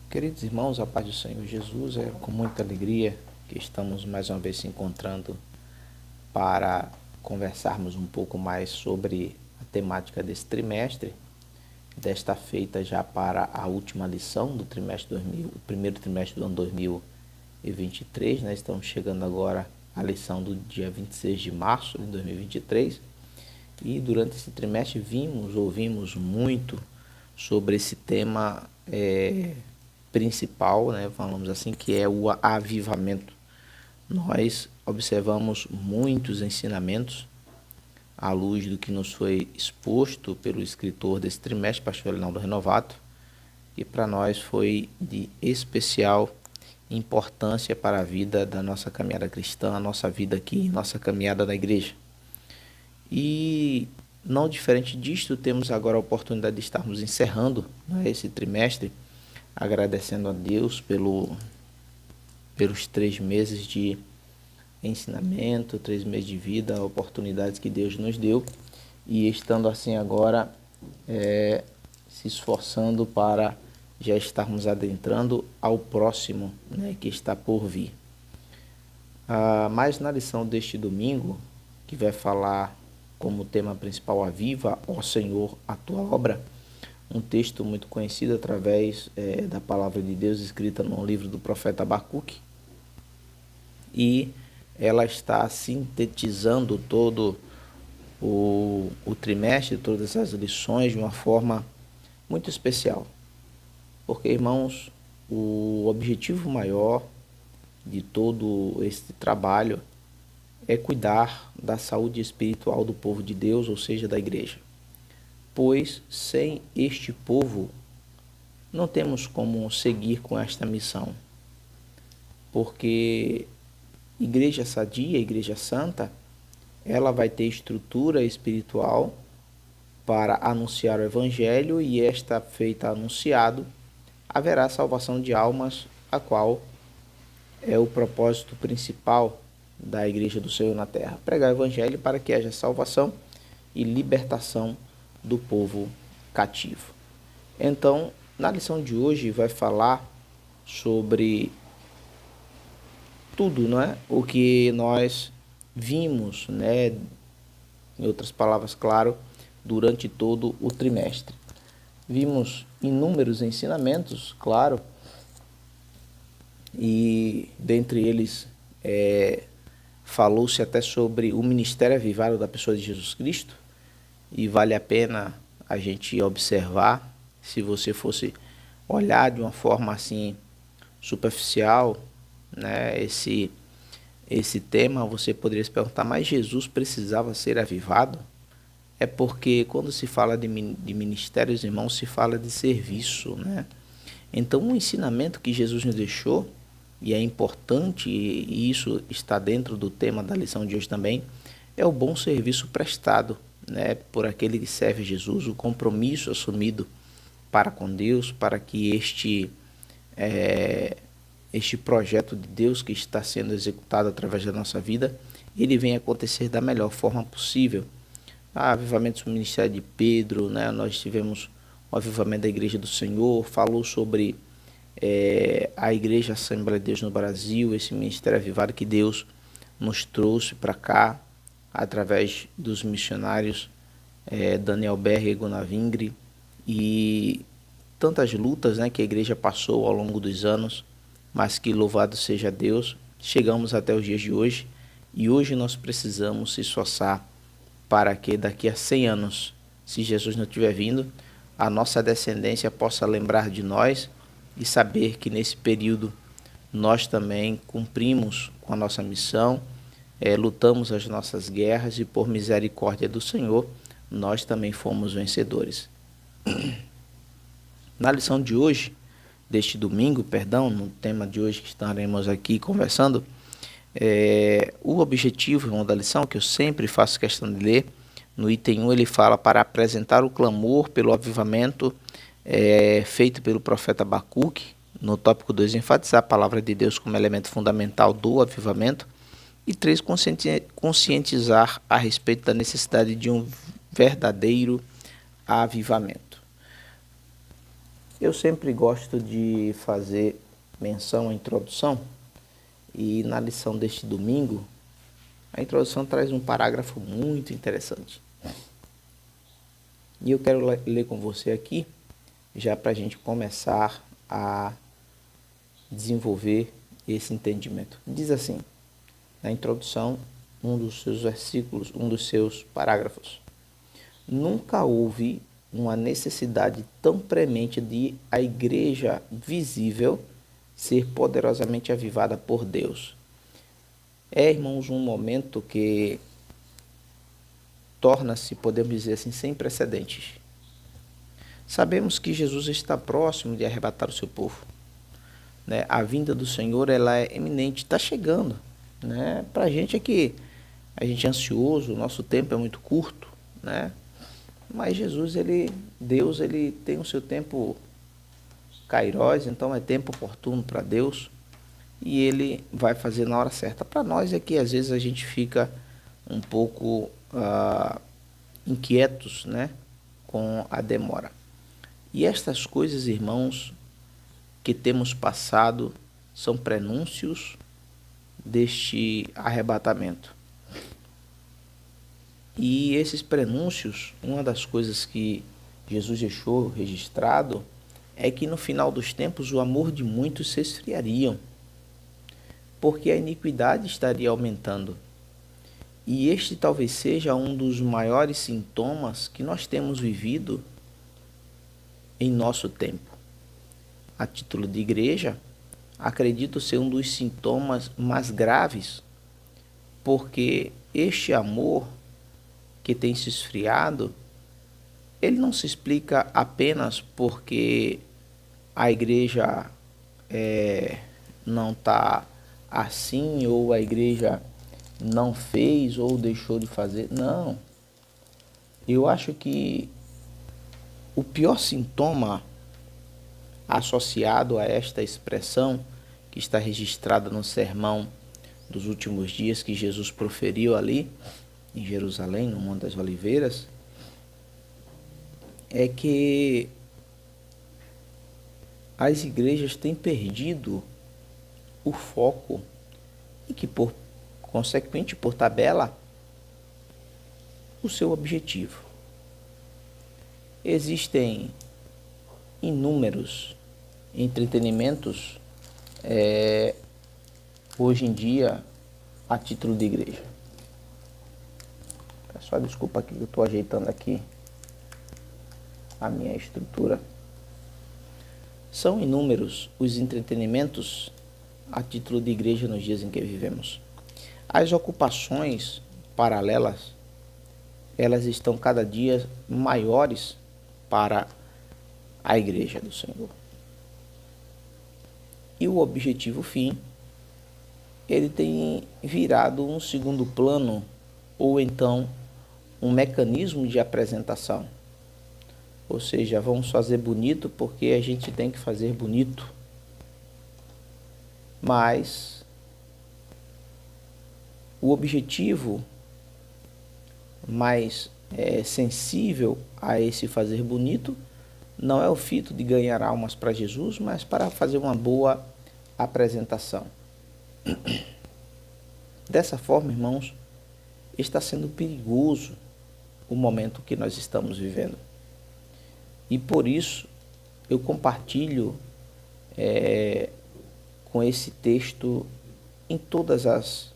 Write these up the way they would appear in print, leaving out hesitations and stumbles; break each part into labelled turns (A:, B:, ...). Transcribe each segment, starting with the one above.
A: Queridos irmãos, a paz do Senhor Jesus, é com muita alegria que estamos mais uma vez se encontrando para conversarmos um pouco mais sobre a temática desse trimestre, desta feita já para a última lição do trimestre 2000, o primeiro trimestre do ano 2023, né? Estamos chegando agora à lição do dia 26 de março de 2023 e durante esse trimestre ouvimos muito sobre esse tema principal, né, falamos assim, que é o avivamento. Nós observamos muitos ensinamentos à luz do que nos foi exposto pelo escritor desse trimestre, pastor Elinaldo Renovato, e para nós foi de especial importância para a vida da nossa caminhada cristã, a nossa vida aqui, nossa caminhada na igreja. E não diferente disto, temos agora a oportunidade de estarmos encerrando, né, esse trimestre, agradecendo a Deus pelos 3 meses de ensinamento, 3 meses de vida, oportunidades que Deus nos deu, e estando assim agora se esforçando para já estarmos adentrando ao próximo, né, que está por vir. Mas na lição deste domingo, que vai falar como tema principal Aviva, ó Senhor, a tua obra, um texto muito conhecido através da palavra de Deus escrita no livro do profeta Abacuque, e ela está sintetizando todo o trimestre, todas as lições de uma forma muito especial, porque, irmãos, o objetivo maior de todo esse trabalho é cuidar da saúde espiritual do povo de Deus, ou seja, da igreja. Pois sem este povo não temos como seguir com esta missão, porque igreja sadia, igreja santa, ela vai ter estrutura espiritual para anunciar o evangelho, e esta feita anunciado, haverá salvação de almas, a qual é o propósito principal da igreja do Senhor na terra, pregar o evangelho para que haja salvação e libertação do povo cativo. Então, na lição de hoje vai falar sobre tudo, não é? O que nós vimos, né? Em outras palavras, claro, durante todo o trimestre. Vimos inúmeros ensinamentos, claro, e dentre eles falou-se até sobre o ministério avivado da pessoa de Jesus Cristo, e vale a pena a gente observar. Se você fosse olhar de uma forma assim superficial, né, esse tema, você poderia se perguntar, mas Jesus precisava ser avivado? É porque quando se fala de ministérios, irmãos, se fala de serviço, né? Então, um ensinamento que Jesus nos deixou, e é importante, e isso está dentro do tema da lição de hoje também, é o bom serviço prestado, né, por aquele que serve Jesus, o compromisso assumido para com Deus, para que este projeto de Deus que está sendo executado através da nossa vida, ele venha acontecer da melhor forma possível. Avivamento do ministério de Pedro, né, nós tivemos o avivamento da Igreja do Senhor, falou sobre a Igreja Assembleia de Deus no Brasil, esse ministério avivado que Deus nos trouxe para cá, através dos missionários Daniel Berger e Gunnar Vingre, e tantas lutas, né, que a igreja passou ao longo dos anos, mas que louvado seja Deus, chegamos até os dias de hoje, e hoje nós precisamos se esforçar para que daqui a 100 anos, se Jesus não estiver vindo, a nossa descendência possa lembrar de nós e saber que nesse período nós também cumprimos com a nossa missão, lutamos as nossas guerras, e por misericórdia do Senhor, nós também fomos vencedores. Na lição de hoje, deste domingo, no tema de hoje que estaremos aqui conversando, o objetivo, irmão, da lição, que eu sempre faço questão de ler, no item 1 ele fala para apresentar o clamor pelo avivamento feito pelo profeta Abacuque. No tópico 2, enfatizar a palavra de Deus como elemento fundamental do avivamento. E 3, conscientizar a respeito da necessidade de um verdadeiro avivamento. Eu sempre gosto de fazer menção à introdução e na lição deste domingo, a introdução traz um parágrafo muito interessante. E eu quero ler com você aqui, já para a gente começar a desenvolver esse entendimento. Diz assim, na introdução, um dos seus versículos, um dos seus parágrafos. Nunca houve uma necessidade tão premente de a igreja visível ser poderosamente avivada por Deus. É, irmãos, um momento que torna-se, podemos dizer assim, sem precedentes. Sabemos que Jesus está próximo de arrebatar o seu povo. Né? A vinda do Senhor, ela é eminente, está chegando. Né? Para a gente é que a gente é ansioso, o nosso tempo é muito curto, né? Mas Jesus, Deus, ele tem o seu tempo kairós, então é tempo oportuno para Deus e ele vai fazer na hora certa. Para nós é que às vezes a gente fica um pouco inquietos, né, com a demora. E estas coisas, irmãos, que temos passado são prenúncios deste arrebatamento. E esses prenúncios, uma das coisas que Jesus deixou registrado é que no final dos tempos o amor de muitos se esfriaria, porque a iniquidade estaria aumentando. E este talvez seja um dos maiores sintomas que nós temos vivido em nosso tempo. A título de igreja, acredito ser um dos sintomas mais graves, porque este amor que tem se esfriado, ele não se explica apenas porque a igreja não está assim, ou a igreja não fez ou deixou de fazer. Não. Eu acho que o pior sintoma associado a esta expressão, que está registrada no sermão dos últimos dias que Jesus proferiu ali em Jerusalém, no Monte das Oliveiras, é que as igrejas têm perdido o foco e que, por consequente, por tabela, o seu objetivo. Existem inúmeros entretenimentos hoje em dia a título de igreja. Só desculpa aqui que eu estou ajeitando aqui a minha estrutura. São inúmeros os entretenimentos a título de igreja nos dias em que vivemos. As ocupações paralelas, elas estão cada dia maiores para a igreja do Senhor. E o objetivo fim, ele tem virado um segundo plano, ou então um mecanismo de apresentação. Ou seja, vamos fazer bonito porque a gente tem que fazer bonito. Mas o objetivo mais sensível a esse fazer bonito não é o fito de ganhar almas para Jesus, mas para fazer uma boa apresentação. Dessa forma, irmãos, está sendo perigoso o momento que nós estamos vivendo. E por isso eu compartilho com esse texto em todas as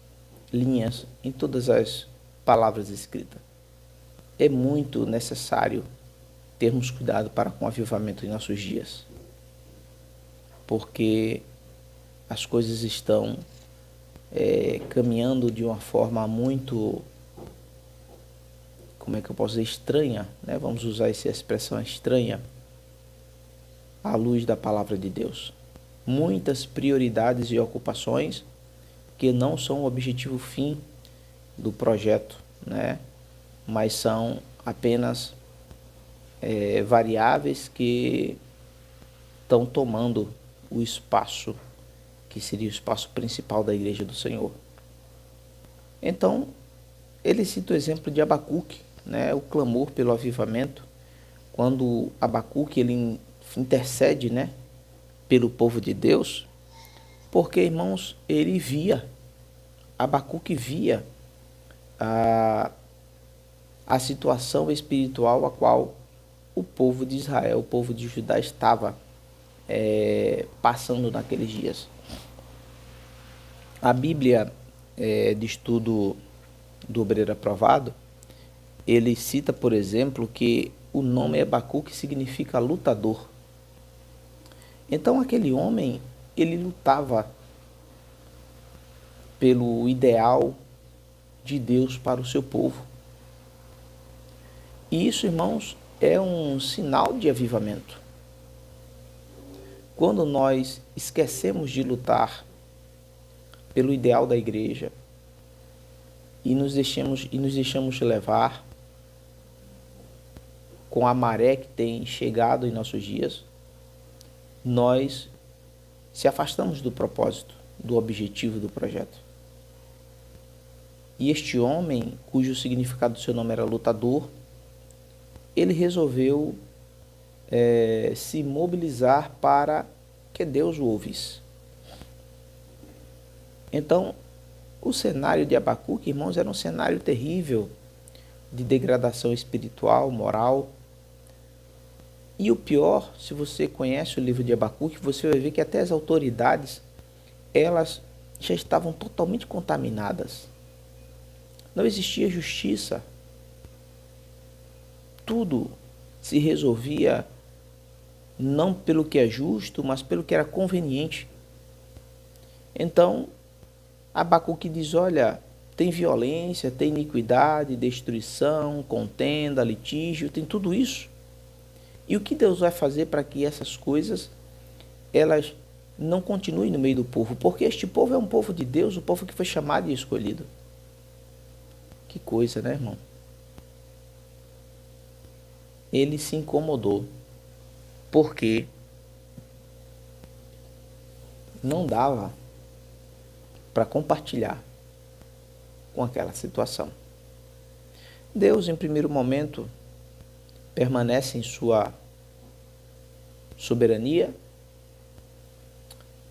A: linhas, em todas as palavras escritas. É muito necessário termos cuidado para com o avivamento em nossos dias, porque as coisas estão caminhando de uma forma muito, como é que eu posso dizer, estranha, né? Vamos usar essa expressão estranha, à luz da palavra de Deus. Muitas prioridades e ocupações que não são o objetivo fim do projeto, né? Mas são apenas variáveis que estão tomando o espaço que seria o espaço principal da igreja do Senhor. Então, ele cita o exemplo de Abacuque, né? O clamor pelo avivamento, quando Abacuque ele intercede, né, pelo povo de Deus, porque, irmãos, ele via, Abacuque via a situação espiritual a qual o povo de Israel, o povo de Judá estava passando naqueles dias. A Bíblia de estudo do Obreiro Aprovado, ele cita, por exemplo, que o nome Abacuque significa lutador. Então aquele homem, ele lutava pelo ideal de Deus para o seu povo. E isso, irmãos, é um sinal de avivamento. Quando nós esquecemos de lutar pelo ideal da igreja e nos deixamos levar com a maré que tem chegado em nossos dias, nós se afastamos do propósito, do objetivo do projeto. E este homem, cujo significado do seu nome era lutador, ele resolveu se mobilizar para que Deus o ouvisse. Então, o cenário de Abacuque, irmãos, era um cenário terrível de degradação espiritual, moral. E o pior, se você conhece o livro de Abacuque, você vai ver que até as autoridades, elas já estavam totalmente contaminadas. Não existia justiça. Tudo se resolvia não pelo que é justo, mas pelo que era conveniente. Então, Abacuque diz, olha, tem violência, tem iniquidade, destruição, contenda, litígio, tem tudo isso. E o que Deus vai fazer para que essas coisas, elas não continuem no meio do povo? Porque este povo é um povo de Deus, o povo que foi chamado e escolhido. Que coisa, né, irmão? Ele se incomodou, porque não dava para compartilhar com aquela situação. Deus, em primeiro momento, permanece em sua soberania,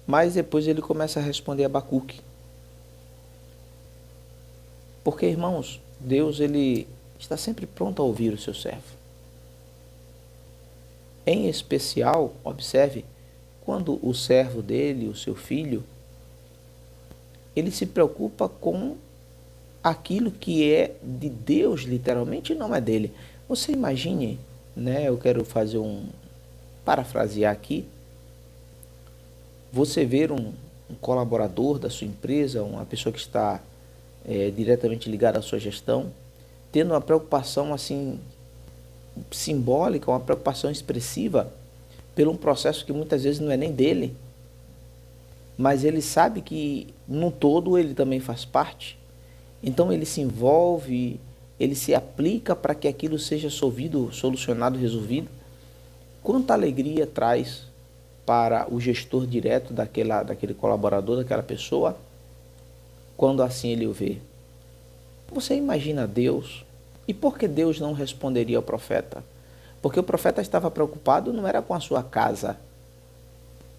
A: mas depois ele começa a responder a Abacuque. Porque, irmãos, Deus, ele está sempre pronto a ouvir o seu servo. Em especial, observe, quando o servo dele, o seu filho, ele se preocupa com aquilo que é de Deus, literalmente, não é dele. Você imagine, né? Eu quero fazer parafrasear aqui. Você ver um colaborador da sua empresa, uma pessoa que está diretamente ligada à sua gestão, tendo uma preocupação assim simbólica, uma preocupação expressiva pelo um processo que muitas vezes não é nem dele, mas ele sabe que no todo ele também faz parte. Então ele se envolve, ele se aplica para que aquilo seja solucionado, resolvido. Quanta alegria traz para o gestor direto daquele colaborador, daquela pessoa, quando assim ele o vê. Você imagina Deus? E por que Deus não responderia ao profeta? Porque o profeta estava preocupado, não era com a sua casa,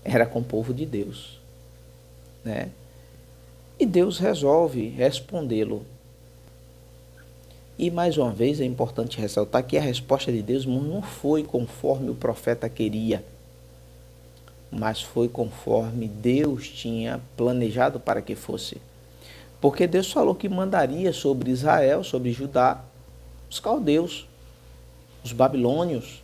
A: era com o povo de Deus, né? E Deus resolve respondê-lo. E mais uma vez é importante ressaltar que a resposta de Deus não foi conforme o profeta queria, mas foi conforme Deus tinha planejado para que fosse. Porque Deus falou que mandaria sobre Israel, sobre Judá, os caldeus, os babilônios.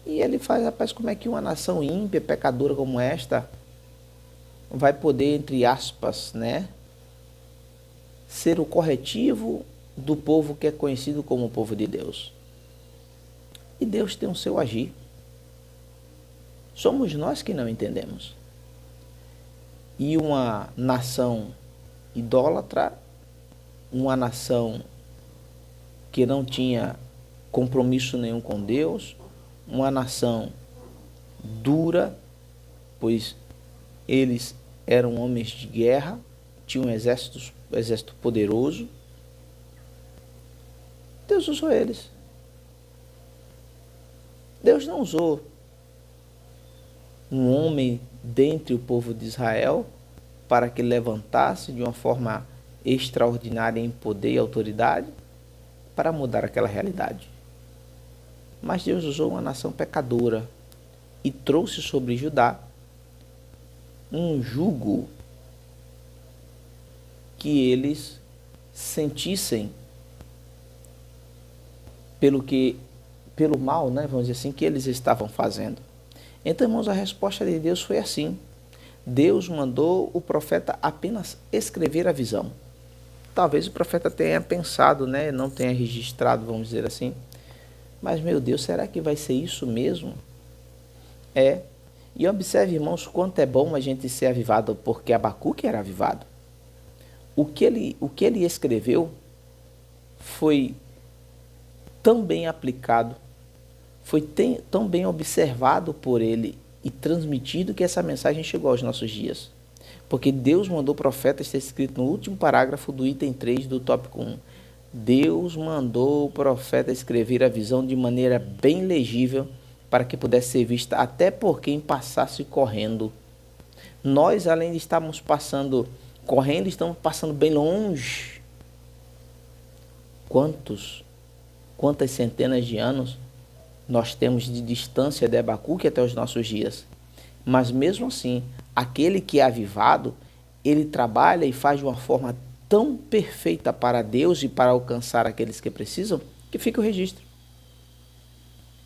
A: E ele faz, rapaz, como é que uma nação ímpia, pecadora como esta, vai poder, entre aspas, né, ser o corretivo do povo que é conhecido como o povo de Deus? E Deus tem o seu agir. Somos nós que não entendemos. E uma nação idólatra, uma nação que não tinha compromisso nenhum com Deus, uma nação dura, pois eles eram homens de guerra, tinham um exército poderoso. Deus usou eles. Deus não usou um homem dentre o povo de Israel para que levantasse de uma forma extraordinária em poder e autoridade para mudar aquela realidade. Mas Deus usou uma nação pecadora e trouxe sobre Judá um jugo que eles sentissem pelo mal, né, vamos dizer assim, que eles estavam fazendo. Então, irmãos, a resposta de Deus foi assim. Deus mandou o profeta apenas escrever a visão. Talvez o profeta tenha pensado, né, não tenha registrado, vamos dizer assim. Mas, meu Deus, será que vai ser isso mesmo? É. E observe, irmãos, quanto é bom a gente ser avivado, porque Abacuque era avivado. O que ele escreveu foi tão bem aplicado, foi tão bem observado por ele e transmitido que essa mensagem chegou aos nossos dias. Porque Deus mandou o profeta, está escrito no último parágrafo do item 3 do tópico 1. Deus mandou o profeta escrever a visão de maneira bem legível para que pudesse ser vista até por quem passasse correndo. Nós, além de estarmos passando correndo, estamos passando bem longe. Quantas centenas de anos nós temos de distância de Abacuque até os nossos dias. Mas mesmo assim, aquele que é avivado, ele trabalha e faz de uma forma tão perfeita para Deus e para alcançar aqueles que precisam, que fica o registro.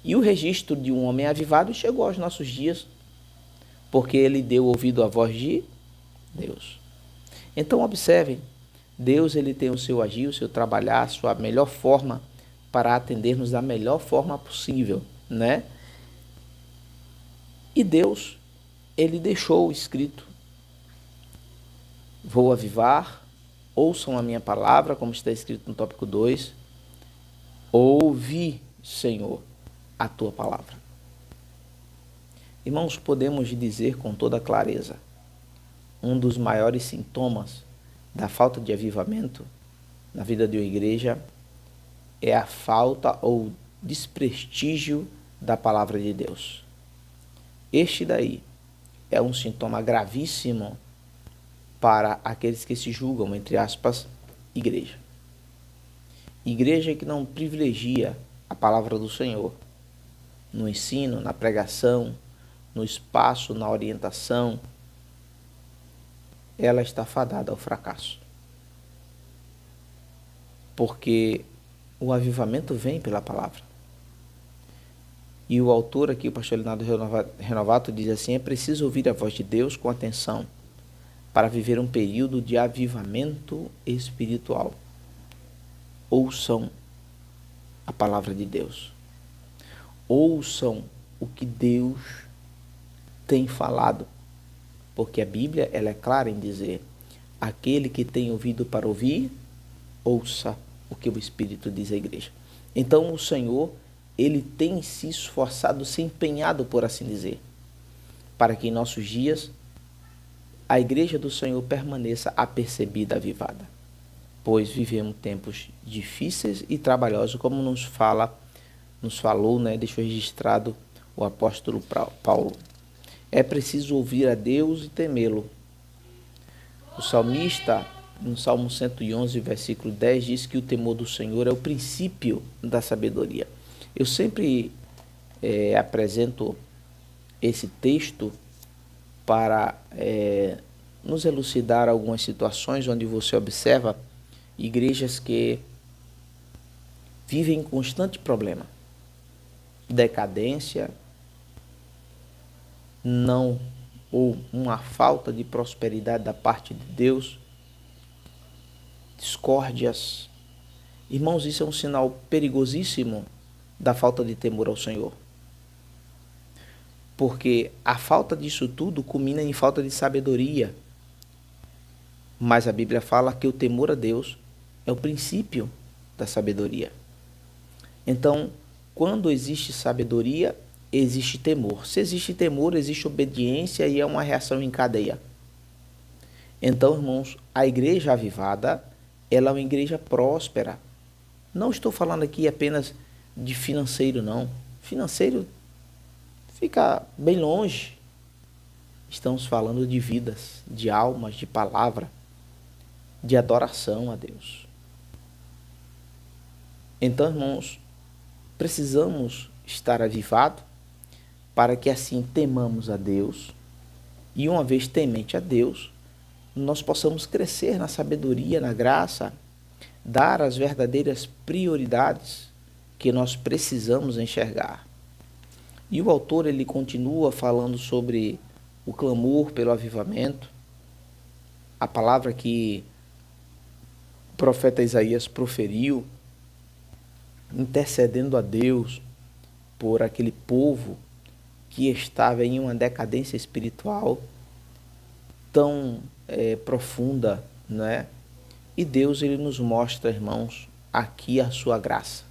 A: E o registro de um homem avivado chegou aos nossos dias, porque ele deu ouvido à voz de Deus. Então observem, Deus ele tem o seu agir, o seu trabalhar, a sua melhor forma para atender-nos da melhor forma possível, né? E Deus, ele deixou escrito: vou avivar, ouçam a minha palavra, como está escrito no tópico 2, ouvi, Senhor, a tua palavra. Irmãos, podemos dizer com toda clareza, um dos maiores sintomas da falta de avivamento na vida de uma igreja é a falta ou desprestígio da palavra de Deus. Este daí é um sintoma gravíssimo para aqueles que se julgam, entre aspas, igreja. Igreja que não privilegia a palavra do Senhor no ensino, na pregação, no espaço, na orientação, ela está fadada ao fracasso. Porque o avivamento vem pela palavra. E o autor aqui, o pastor Leonardo Renovato, diz assim: é preciso ouvir a voz de Deus com atenção para viver um período de avivamento espiritual. Ouçam a palavra de Deus. Ouçam o que Deus tem falado. Porque a Bíblia ela é clara em dizer: aquele que tem ouvido para ouvir, ouça o que o Espírito diz à igreja. Então o Senhor, ele tem se esforçado, se empenhado, por assim dizer, para que em nossos dias a igreja do Senhor permaneça apercebida, avivada. Pois vivemos tempos difíceis e trabalhosos, como nos falou, né, deixou registrado o apóstolo Paulo. É preciso ouvir a Deus e temê-lo. O salmista, no Salmo 111, versículo 10, diz que o temor do Senhor é o princípio da sabedoria. Eu sempre apresento esse texto para nos elucidar algumas situações onde você observa igrejas que vivem em constante problema, decadência, ou uma falta de prosperidade da parte de Deus, discórdias. Irmãos, isso é um sinal perigosíssimo da falta de temor ao Senhor. Porque a falta disso tudo culmina em falta de sabedoria. Mas a Bíblia fala que o temor a Deus é o princípio da sabedoria. Então, quando existe sabedoria, existe temor. Se existe temor, existe obediência e é uma reação em cadeia. Então, irmãos, a igreja avivada, ela é uma igreja próspera. Não estou falando aqui apenas de financeiro, não. Financeiro fica bem longe. Estamos falando de vidas, de almas, de palavra, de adoração a Deus. Então, irmãos, precisamos estar avivados para que assim temamos a Deus e, uma vez temente a Deus, nós possamos crescer na sabedoria, na graça, dar as verdadeiras prioridades que nós precisamos enxergar. E o autor ele continua falando sobre o clamor pelo avivamento, a palavra que o profeta Isaías proferiu, intercedendo a Deus por aquele povo que estava em uma decadência espiritual tão profunda, né? E Deus ele nos mostra, irmãos, aqui a sua graça.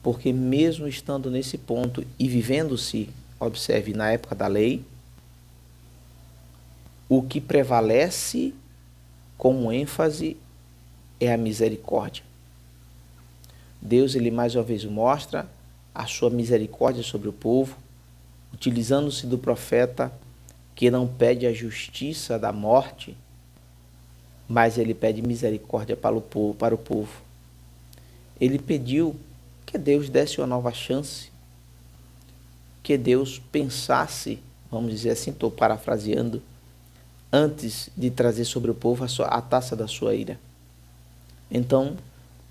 A: Porque mesmo estando nesse ponto e vivendo-se, observe, na época da lei, o que prevalece como ênfase é a misericórdia. Deus ele mais uma vez mostra a sua misericórdia sobre o povo, utilizando-se do profeta que não pede a justiça da morte, mas ele pede misericórdia para o povo. Ele pediu que Deus desse uma nova chance, que Deus pensasse, vamos dizer assim, estou parafraseando, antes de trazer sobre o povo a taça da sua ira. Então,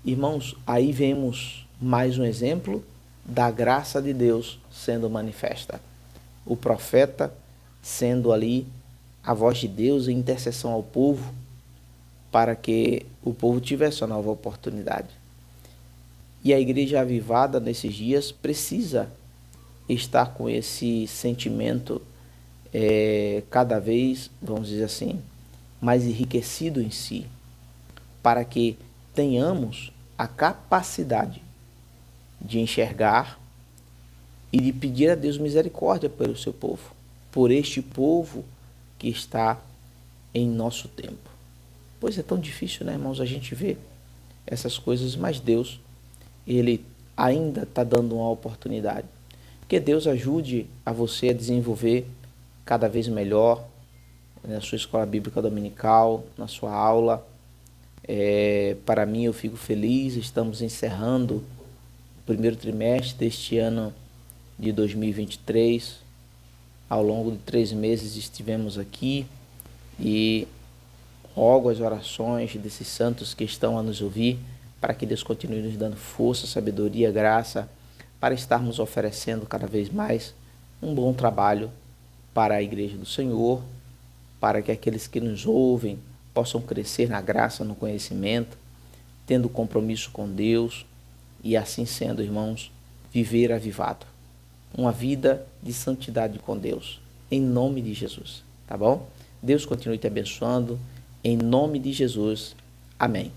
A: irmãos, aí vemos mais um exemplo da graça de Deus sendo manifesta. O profeta sendo ali a voz de Deus em intercessão ao povo, para que o povo tivesse uma nova oportunidade. E a igreja avivada nesses dias precisa estar com esse sentimento cada vez, vamos dizer assim, mais enriquecido em si, para que tenhamos a capacidade de enxergar e de pedir a Deus misericórdia pelo seu povo, por este povo que está em nosso tempo. Pois é tão difícil, né, irmãos, a gente vê essas coisas, mas Deus, ele ainda está dando uma oportunidade. Que Deus ajude a você a desenvolver cada vez melhor na sua escola bíblica dominical, na sua aula. Para mim, eu fico feliz, estamos encerrando o primeiro trimestre deste ano de 2023. Ao longo de 3 meses estivemos aqui e rogo as orações desses santos que estão a nos ouvir, para que Deus continue nos dando força, sabedoria, graça, para estarmos oferecendo cada vez mais um bom trabalho para a Igreja do Senhor, para que aqueles que nos ouvem possam crescer na graça, no conhecimento, tendo compromisso com Deus e assim sendo, irmãos, viver avivado. Uma vida de santidade com Deus, em nome de Jesus, tá bom? Deus continue te abençoando, em nome de Jesus. Amém.